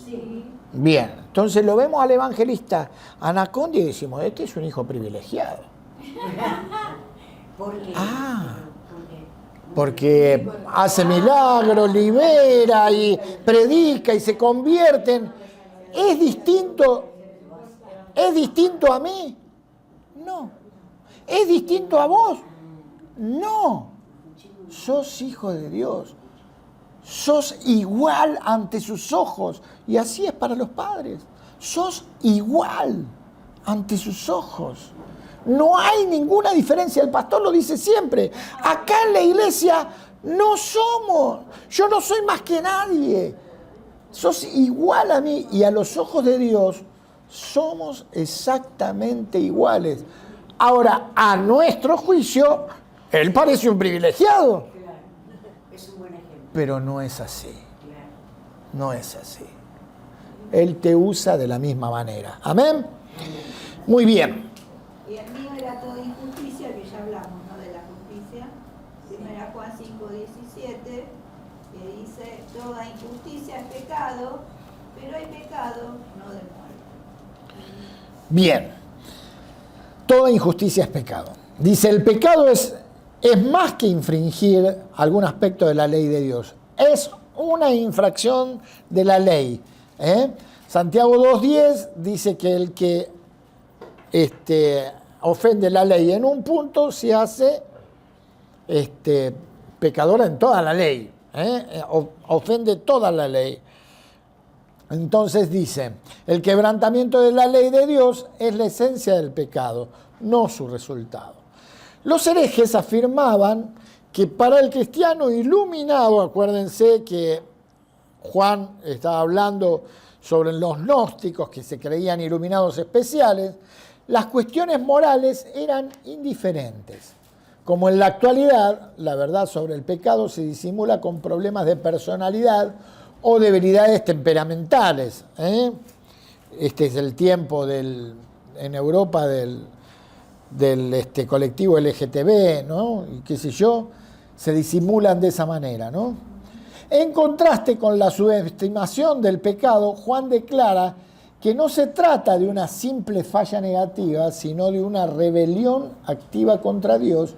Sí. Bien, entonces lo vemos al evangelista Anacondia y decimos, este es un hijo privilegiado. ¿Por qué? Ah. ¿Por qué? Porque hace milagros, libera y predica y se convierten. ¿Es distinto a mí? No. ¿Es distinto a vos? No. Sos hijo de Dios. Sos igual ante sus ojos. Y así es para los padres. Sos igual ante sus ojos. No hay ninguna diferencia. El pastor lo dice siempre. Acá en la iglesia no somos. Yo no soy más que nadie. Sos igual a mí. Y a los ojos de Dios somos exactamente iguales. Ahora, a nuestro juicio, él parece un privilegiado. Claro. Es un buen ejemplo. Pero no es así. Claro. No es así. Él te usa de la misma manera. ¿Amén? Muy bien. Y el mío era toda injusticia, que ya hablamos, ¿no? De la justicia. Primera Juan 5:17, que dice, toda injusticia es pecado, pero hay pecado no de muerte. Bien. Toda injusticia es pecado. Dice, el pecado es más que infringir algún aspecto de la ley de Dios. Es una infracción de la ley. Santiago 2:10 dice que el que ofende la ley en un punto se hace pecador en toda la ley. Ofende toda la ley. Entonces dice, el quebrantamiento de la ley de Dios es la esencia del pecado, no su resultado. Los herejes afirmaban que para el cristiano iluminado, acuérdense que Juan estaba hablando sobre los gnósticos que se creían iluminados especiales, las cuestiones morales eran indiferentes. Como en la actualidad, la verdad sobre el pecado se disimula con problemas de personalidad o debilidades temperamentales. Este es el tiempo en Europa del colectivo LGTB, ¿no? Y qué sé yo, se disimulan de esa manera, ¿no? En contraste con la subestimación del pecado, Juan declara que no se trata de una simple falla negativa, sino de una rebelión activa contra Dios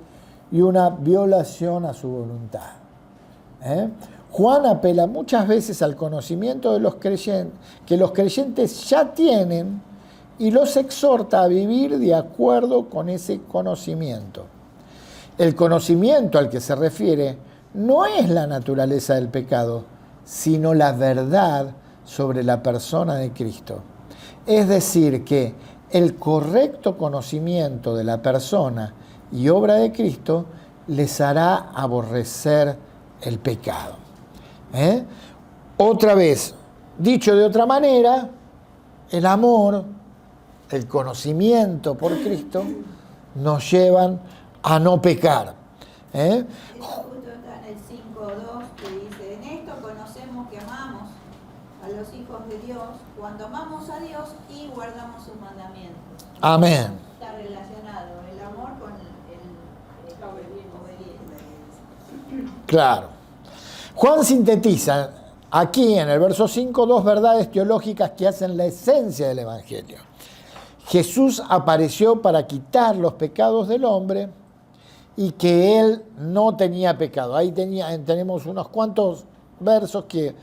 y una violación a su voluntad. Juan apela muchas veces al conocimiento de los creyentes, que los creyentes ya tienen, y los exhorta a vivir de acuerdo con ese conocimiento. El conocimiento al que se refiere no es la naturaleza del pecado, sino la verdad sobre la persona de Cristo. Es decir, que el correcto conocimiento de la persona y obra de Cristo les hará aborrecer el pecado. Otra vez, dicho de otra manera, el amor, el conocimiento por Cristo nos llevan a no pecar. Eso justo está en el 5:2 que dice, en esto conocemos que amamos a los hijos de Dios cuando amamos a Dios y guardamos sus mandamientos. Amén. Está relacionado el amor con la obediencia. Claro. Juan sintetiza aquí en el verso 5 dos verdades teológicas que hacen la esencia del Evangelio. Jesús apareció para quitar los pecados del hombre y que él no tenía pecado. Ahí tenemos unos cuantos versos que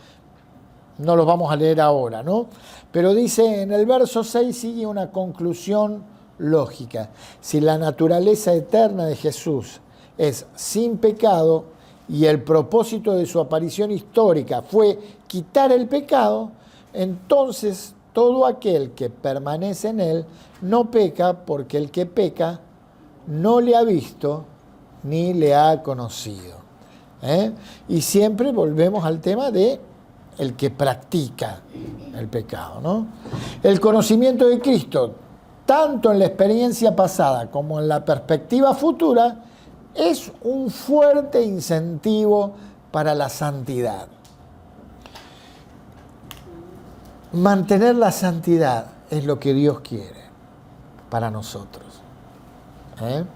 no los vamos a leer ahora, ¿no? Pero dice, en el verso 6 sigue una conclusión lógica. Si la naturaleza eterna de Jesús es sin pecado y el propósito de su aparición histórica fue quitar el pecado, entonces todo aquel que permanece en él no peca, porque el que peca no le ha visto ni le ha conocido. Y siempre volvemos al tema de el que practica el pecado, ¿no? El conocimiento de Cristo, tanto en la experiencia pasada como en la perspectiva futura, es un fuerte incentivo para la santidad. Mantener la santidad es lo que Dios quiere para nosotros. En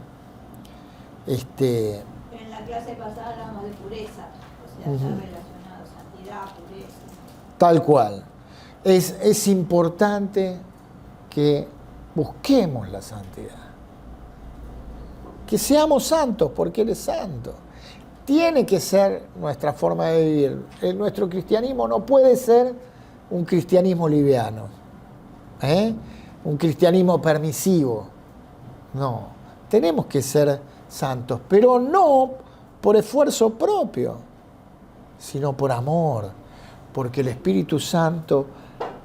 la clase pasada hablamos de pureza, o sea, está relacionado santidad, pureza. Tal cual. Es importante que busquemos la santidad. Que seamos santos porque Él es santo. Tiene que ser nuestra forma de vivir. Nuestro cristianismo no puede ser un cristianismo liviano, un cristianismo permisivo. No, tenemos que ser santos, pero no por esfuerzo propio, sino por amor, porque el Espíritu Santo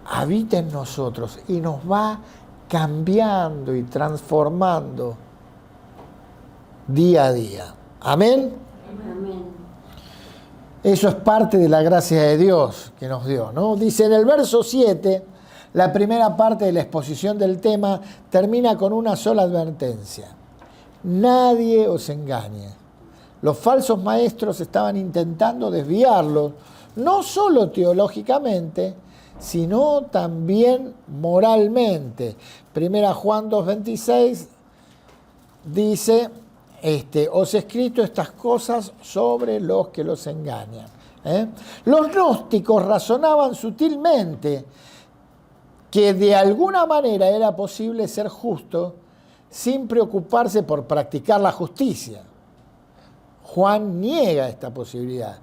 habita en nosotros y nos va cambiando y transformando día a día. Amén. Amén. Eso es parte de la gracia de Dios que nos dio, ¿no? Dice en el verso 7, la primera parte de la exposición del tema termina con una sola advertencia. Nadie os engañe. Los falsos maestros estaban intentando desviarlos, no solo teológicamente, sino también moralmente. Primera Juan 2:26 dice, os he escrito estas cosas sobre los que los engañan. Los gnósticos razonaban sutilmente que de alguna manera era posible ser justo sin preocuparse por practicar la justicia. Juan niega esta posibilidad.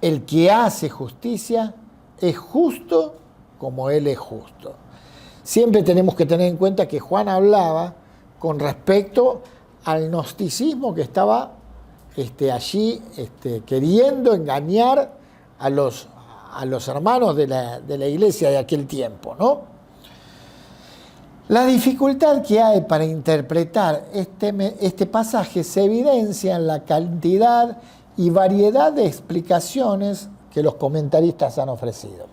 El que hace justicia es justo como Él es justo. Siempre tenemos que tener en cuenta que Juan hablaba con respecto al gnosticismo que estaba allí queriendo engañar a los hermanos de la iglesia de aquel tiempo, ¿no? La dificultad que hay para interpretar este pasaje se evidencia en la cantidad y variedad de explicaciones que los comentaristas han ofrecido.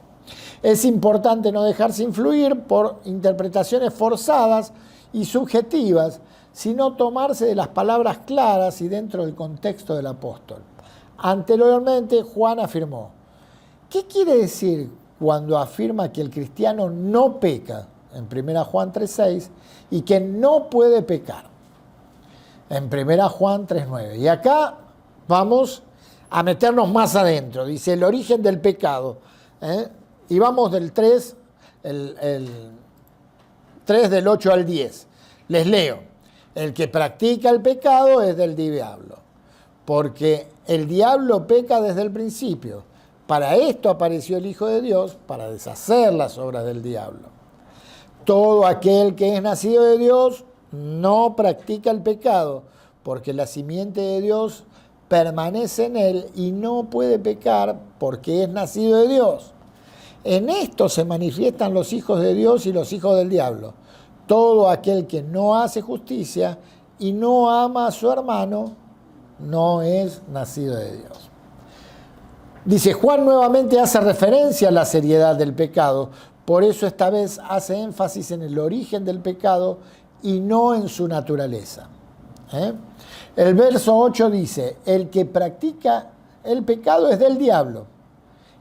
Es importante no dejarse influir por interpretaciones forzadas y subjetivas, sino tomarse de las palabras claras y dentro del contexto del apóstol. Anteriormente, Juan afirmó, ¿qué quiere decir cuando afirma que el cristiano no peca? En 1 Juan 3:6, y que no puede pecar. En 1 Juan 3:9. Y acá vamos a meternos más adentro. Dice el origen del pecado. Y vamos del 3, el 3 del 8 al 10. Les leo. El que practica el pecado es del diablo, porque el diablo peca desde el principio. Para esto apareció el Hijo de Dios, para deshacer las obras del diablo. Todo aquel que es nacido de Dios no practica el pecado, porque la simiente de Dios permanece en él y no puede pecar porque es nacido de Dios. En esto se manifiestan los hijos de Dios y los hijos del diablo. Todo aquel que no hace justicia y no ama a su hermano no es nacido de Dios. Dice, Juan nuevamente hace referencia a la seriedad del pecado. Por eso esta vez hace énfasis en el origen del pecado y no en su naturaleza. El verso 8 dice, el que practica el pecado es del diablo.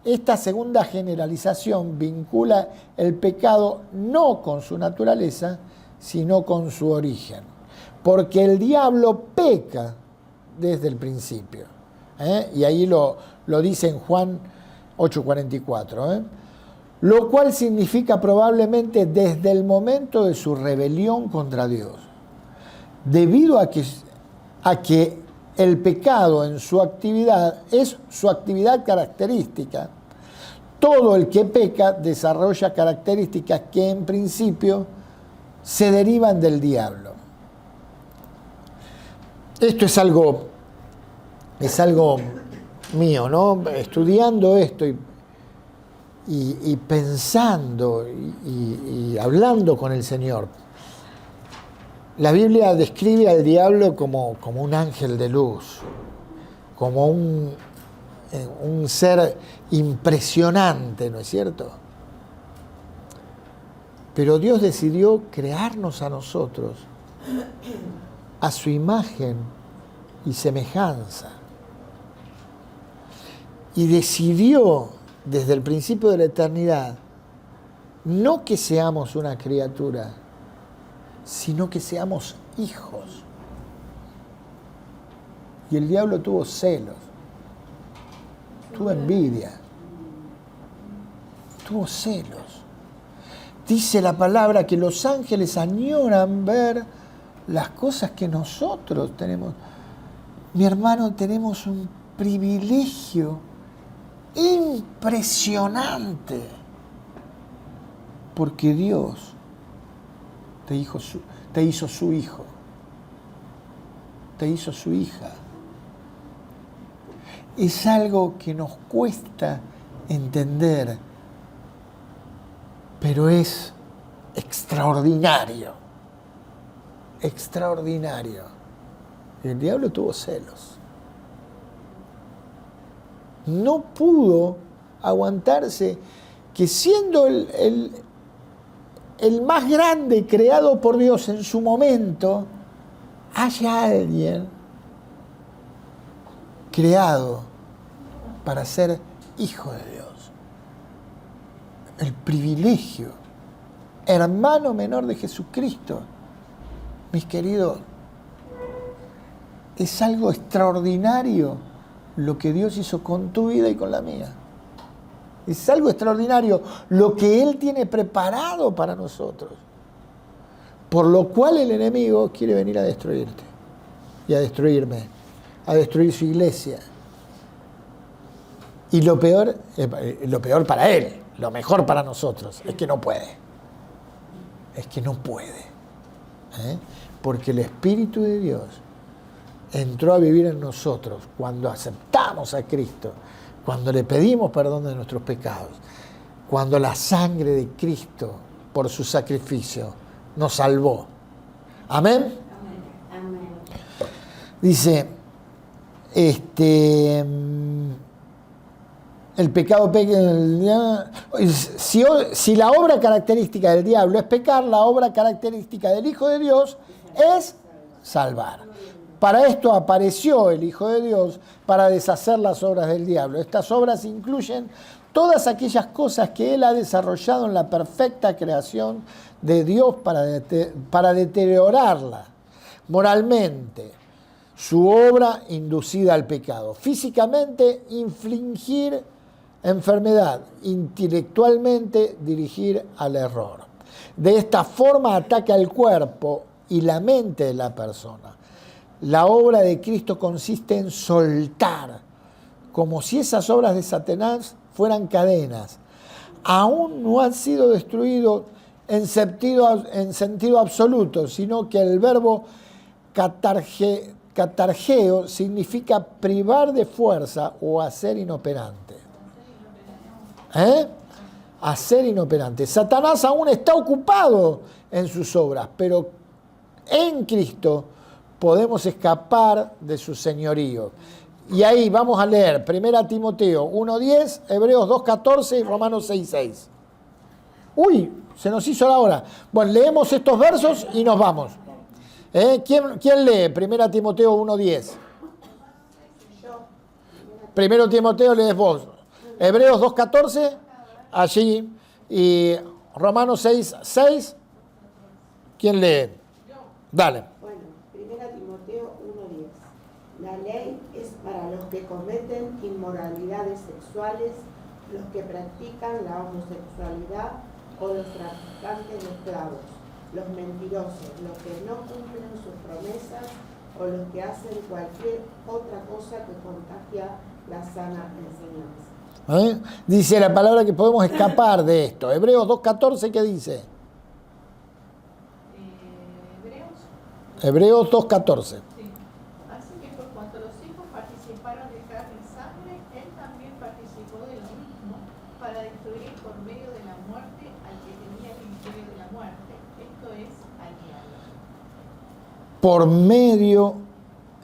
Esta segunda generalización vincula el pecado no con su naturaleza, sino con su origen. Porque el diablo peca desde el principio. Y ahí lo dice en Juan 8:44. Lo cual significa probablemente desde el momento de su rebelión contra Dios. Debido a que el pecado en su actividad es su actividad característica, todo el que peca desarrolla características que en principio se derivan del diablo. Esto es algo mío, ¿no? Estudiando esto y pensando y hablando con el Señor. La Biblia describe al diablo como un ángel de luz, como un ser impresionante, ¿no es cierto? Pero Dios decidió crearnos a nosotros a su imagen y semejanza. Y decidió desde el principio de la eternidad no que seamos una criatura, sino que seamos hijos. Y el diablo tuvo celos, tuvo envidia, tuvo celos. Dice la palabra que los ángeles añoran ver las cosas que nosotros tenemos. Mi hermano, tenemos un privilegio impresionante, porque Dios te hizo su hijo, te hizo su hija. Es algo que nos cuesta entender, pero es extraordinario, extraordinario. El diablo tuvo celos. No pudo aguantarse que siendo el más grande creado por Dios en su momento, haya alguien creado para ser hijo de Dios. El privilegio, hermano menor de Jesucristo. Mis queridos, es algo extraordinario lo que Dios hizo con tu vida y con la mía. Es algo extraordinario lo que Él tiene preparado para nosotros. Por lo cual el enemigo quiere venir a destruirte y a destruirme, a destruir su iglesia. Y lo peor para él, lo mejor para nosotros, es que no puede. Es que no puede. Porque el Espíritu de Dios entró a vivir en nosotros cuando aceptamos a Cristo, cuando le pedimos perdón de nuestros pecados, cuando la sangre de Cristo, por su sacrificio, nos salvó. ¿Amén? Amén. Dice, el pecado si la obra característica del diablo es pecar, la obra característica del Hijo de Dios es salvar. Para esto apareció el Hijo de Dios, para deshacer las obras del diablo. Estas obras incluyen todas aquellas cosas que Él ha desarrollado en la perfecta creación de Dios para deteriorarla moralmente. Su obra inducida al pecado. Físicamente, infligir enfermedad. Intelectualmente, dirigir al error. De esta forma ataca el cuerpo y la mente de la persona. La obra de Cristo consiste en soltar, como si esas obras de Satanás fueran cadenas. Aún no han sido destruidos en sentido absoluto, sino que el verbo catargeo significa privar de fuerza o hacer inoperante. Hacer inoperante. Satanás aún está ocupado en sus obras, pero en Cristo podemos escapar de su señorío. Y ahí vamos a leer 1 Timoteo 1:10, Hebreos 2:14 y Romanos 6:6. Uy, se nos hizo la hora. Bueno, leemos estos versos y nos vamos. ¿Quién lee? 1 Timoteo 1:10. Yo, 1 Timoteo lees vos. Hebreos 2:14, allí. Y Romanos 6:6. ¿Quién lee? Dale. bueno, 1 Timoteo 1:10. La ley es para los que cometen inmoralidades sexuales, los que practican la homosexualidad o los traficantes de esclavos, los mentirosos, los que no cumplen sus promesas o los que hacen cualquier otra cosa que contagia la sana enseñanza. Dice la palabra que podemos escapar de esto. Hebreos 2:14, ¿qué dice? Hebreos 2:14. Sí. Así que por cuanto los hijos participaron de carne y sangre, él también participó de lo mismo para destruir por medio de la muerte al que tenía el imperio de la muerte. Esto es, al diablo. Por medio,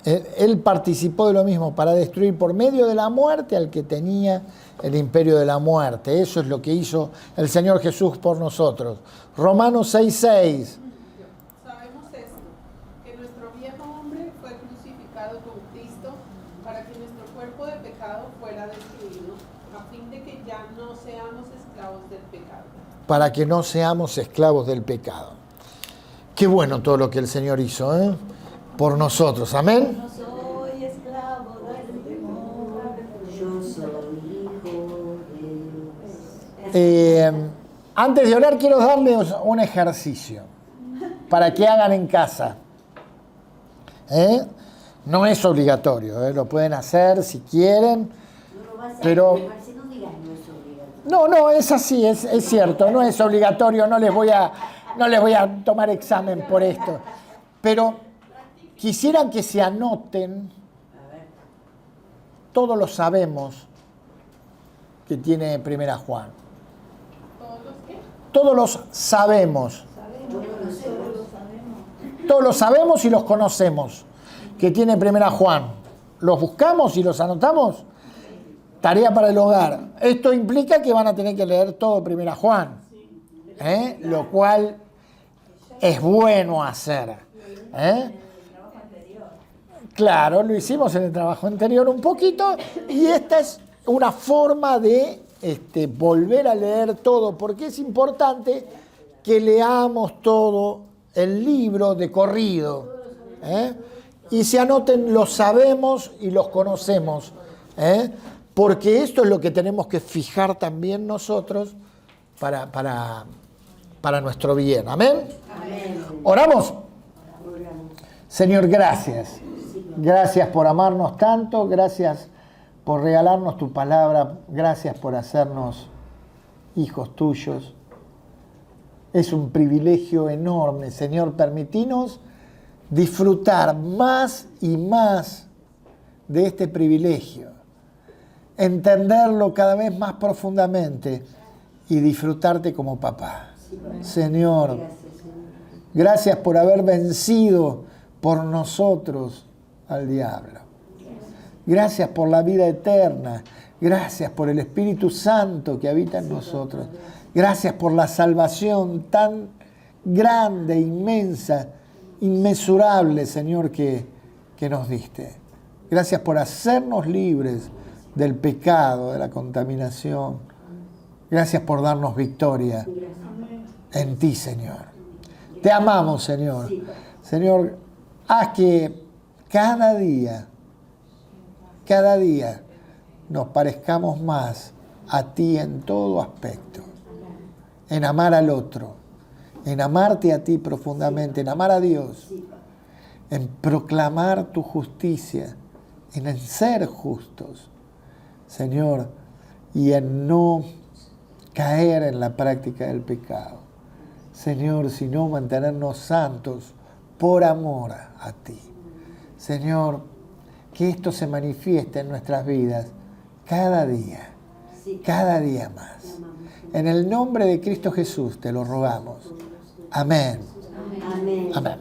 él participó de lo mismo para destruir por medio de la muerte al que tenía el imperio de la muerte. Eso es lo que hizo el Señor Jesús por nosotros. Romanos 6:6. Sabemos esto, que nuestro viejo hombre fue crucificado con Cristo para que nuestro cuerpo de pecado fuera destruido, a fin de que ya no seamos esclavos del pecado. Para que no seamos esclavos del pecado. Qué bueno todo lo que el Señor hizo, por nosotros. Amén. No soy esclavo del temor. Yo soy hijo de Dios. Antes de orar quiero darles un ejercicio para que hagan en casa. No es obligatorio, lo pueden hacer si quieren. No lo vas a Pero- dejar, si no digas no es obligatorio. No, es así, es cierto, no es obligatorio, no les voy a tomar examen por esto. Pero quisieran que se anoten, todos lo sabemos, que tiene 1 Juan. ¿Todos los qué? Todos los sabemos. Todos los sabemos y los conocemos, que tiene 1 Juan. ¿Los buscamos y los anotamos? Tarea para el hogar. Esto implica que van a tener que leer todo 1 Juan, lo cual es bueno hacer. Claro, lo hicimos en el trabajo anterior un poquito y esta es una forma de volver a leer todo, porque es importante que leamos todo el libro de corrido. Y se anoten los sabemos y los conocemos. Porque esto es lo que tenemos que fijar también nosotros para nuestro bien. ¿Amén? ¿Oramos? Señor, gracias. Gracias por amarnos tanto, gracias por regalarnos tu palabra, gracias por hacernos hijos tuyos. Es un privilegio enorme, Señor, permitinos disfrutar más y más de este privilegio, entenderlo cada vez más profundamente y disfrutarte como papá. Señor, gracias por haber vencido por nosotros al diablo. Gracias por la vida eterna. Gracias por el Espíritu Santo que habita en nosotros. Gracias por la salvación tan grande, inmensa, inmesurable, Señor, que nos diste. Gracias por hacernos libres del pecado, de la contaminación. Gracias por darnos victoria en ti, Señor. Te amamos, Señor. Señor, haz que cada día nos parezcamos más a ti en todo aspecto, en amar al otro, en amarte a ti profundamente, en amar a Dios, en proclamar tu justicia, en ser justos, Señor, y en no caer en la práctica del pecado, Señor, sino mantenernos santos por amor a ti. Señor, que esto se manifieste en nuestras vidas cada día más. En el nombre de Cristo Jesús te lo rogamos. Amén. Amén. Amén.